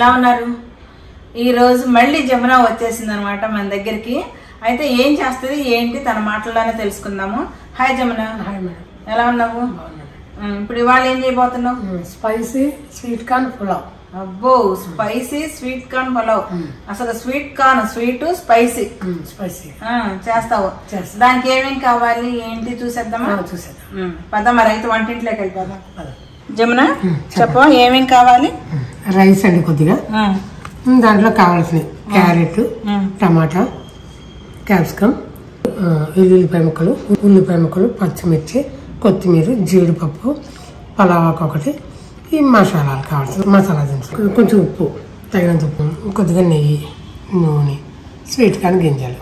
ఎలా ఉన్నారు? ఈ రోజు మళ్ళీ జమున వచ్చేసింది అన్నమాట మన దగ్గరికి. అయితే ఏం చేస్తుంది ఏంటి తన మాటల్లోనే తెలుసుకుందాము. హాయ్ జమున. హాయ్ మేడం, ఎలా ఉన్నావు? ఇప్పుడు ఇవాళ ఏం చేయబోతున్నావు? Spicy sweet corn pulao. అబ్బో, స్పైసీ స్వీట్ కార్న్ పులావ్. అసలు sweet corn sweet spicy spicy చేస్తావు. దానికి ఏమేం కావాలి ఏంటి చూసేద్దామా? చూసేద్దాం పద. మరి అయితే వంటింట్లోకి వెళ్ళిపోదాం. జమున చెప్పు ఏమేం కావాలి? రైస్ అండి కొద్దిగా, దాంట్లో కావాల్సినవి క్యారెట్, టమాటా, క్యాప్సికమ్, ఉల్లిపాయ ముక్కలు, పచ్చిమిర్చి, కొత్తిమీర, జీడిపప్పు, పలావాకు ఒకటి, ఈ మసాలాలు కావాల్సిన మసాలా దినుసులు, కొంచెం ఉప్పు, తగినంత ఉప్పు, కొద్దిగా నెయ్యి, నూనె, స్వీట్ కార్న్ గింజలు,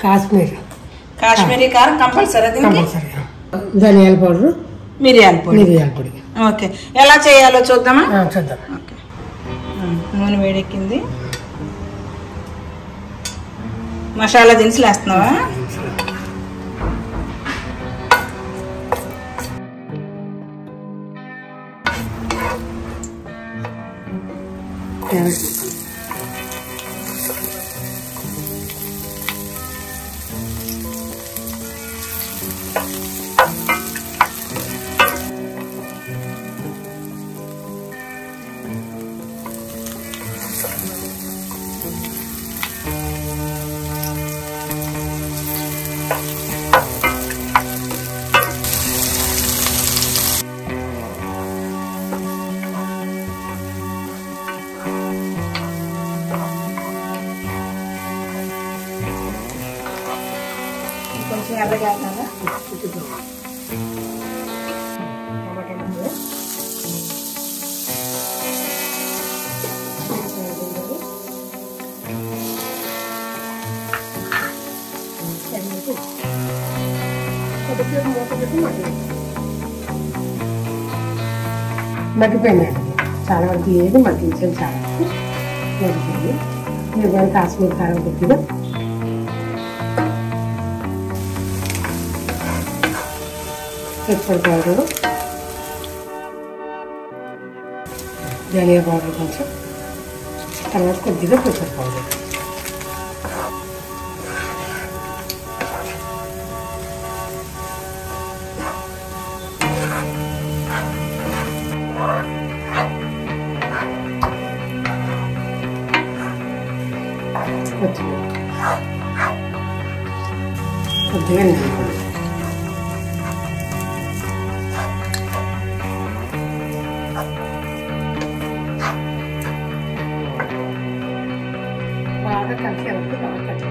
కాశ్మీరీ కారం కంపల్సరీ, ధనియాల పౌడర్, మిరియాల పొడి. ఓకే, ఎలా చేయాలో చూద్దామా? చూద్దాం. ఓకే, నూనె వేడెక్కింది. మసాలా దినుసులు వేస్తున్నావా? కొంచెం ఎర్రగా మగ్గిపోయిందండి. చాలా వరకు ఏది మగ్గించాం, చాలా వరకు మగ్గిపోయింది. మీరు కాశ్మీర్ కారం కొద్దిగా, పెప్పర్ పౌడరు, ధనియా పౌడర్ కొంచెం, తర్వాత కొద్దిగా పెప్పర్ పౌడర్, కొద్దిగా నెయ్యి కూడా. బాగా కలిసే వరకు బాగా కలిసి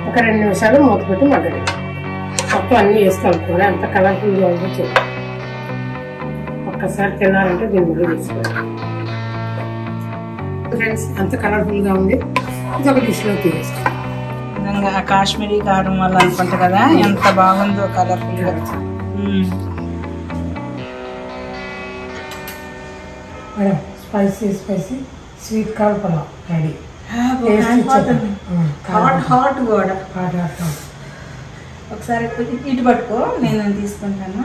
ఒక 2 నిమిషాలు మూత పెట్టి మగ్గడి. మొత్తం అన్నీ వేసి కలుపుకోవాలి. అంత కలర్ఫుల్గా ఉందో చూడండి. ఒక్కసారి తినాలంటే దీన్ని కూడా తీసుకోవాలి. ఫ్రెండ్స్, అంత కలర్ఫుల్గా ఉంది. ఇది ఒక డిష్లో తీసుకోవాలి. నిజంగా కాశ్మీరీ కారం వల్ల అనుకుంటా కదా, ఎంత బాగుందో కలర్ఫుల్గా. Madam, spicy sweet corn pulao ready. Hot కూడా. ఒకసారి ఇటు పట్టుకో, నేను తీసుకుంటాను.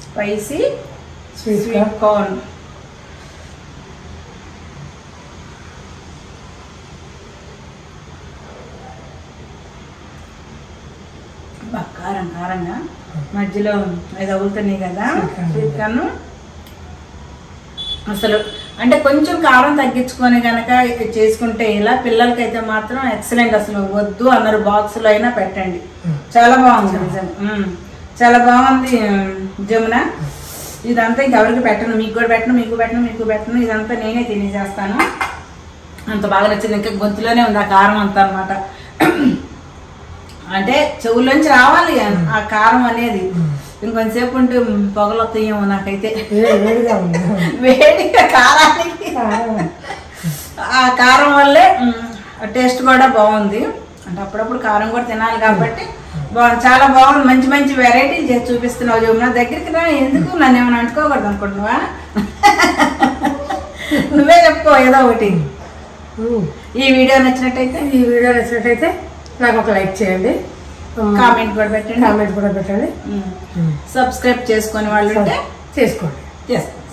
Spicy sweet corn. కారంగా మధ్యలో ఇది అవుతున్నాయి కదా స్వీట్ కార్న్. అసలు అంటే కొంచెం కారం తగ్గించుకొని కనుక చేసుకుంటే ఇలా పిల్లలకైతే మాత్రం ఎక్సలెంట్. అసలు వద్దు అన్నారు, బాక్స్లో అయినా పెట్టండి. చాలా బాగుంది నిజంగా, చాలా బాగుంది జమున. ఇదంతా ఇంకెవరికి పెట్టను, మీకు కూడా పెట్టను. ఇదంతా నేనే తినేసేస్తాను. అంత బాగా నచ్చింది. ఇంకా గొంతులోనే ఉంది ఆ కారం అంతా అనమాట. అంటే చెవుల్లోంచి రావాలి ఆ కారం అనేది. ఇంకొంతసేపు ఉంటే పొగలు వస్తాయేమో నాకైతే. వేడిగా కారానికి ఆ కారం వల్లే టేస్ట్ కూడా బాగుంది. అంటే అప్పుడప్పుడు కారం కూడా తినాలి కాబట్టి బాగుంది, చాలా బాగుంది. మంచి మంచి వెరైటీలు చేసి చూపిస్తున్నావు జమున. దగ్గరికి రా, ఎందుకు నన్ను ఏమైనా అంటుకోకూడదు అనుకుంటున్నావా? నువ్వే చెప్పుకో ఏదో ఒకటి. ఈ వీడియో నచ్చినట్టయితే నాకు ఒక లైక్ చేయండి, కామెంట్ కూడా పెట్టండి. కామెంట్ కూడా పెట్టండి. సబ్స్క్రైబ్ చేసుకునే వాళ్ళు ఉంటే చేసుకోండి.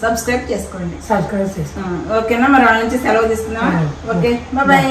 సబ్స్క్రైబ్ చేసుకోండి. సబ్స్క్రైబ్ చేసుకోండి. ఓకేనా, మరి వాళ్ళ నుంచి సెలవు తీసుకుందాం. Okay, bye.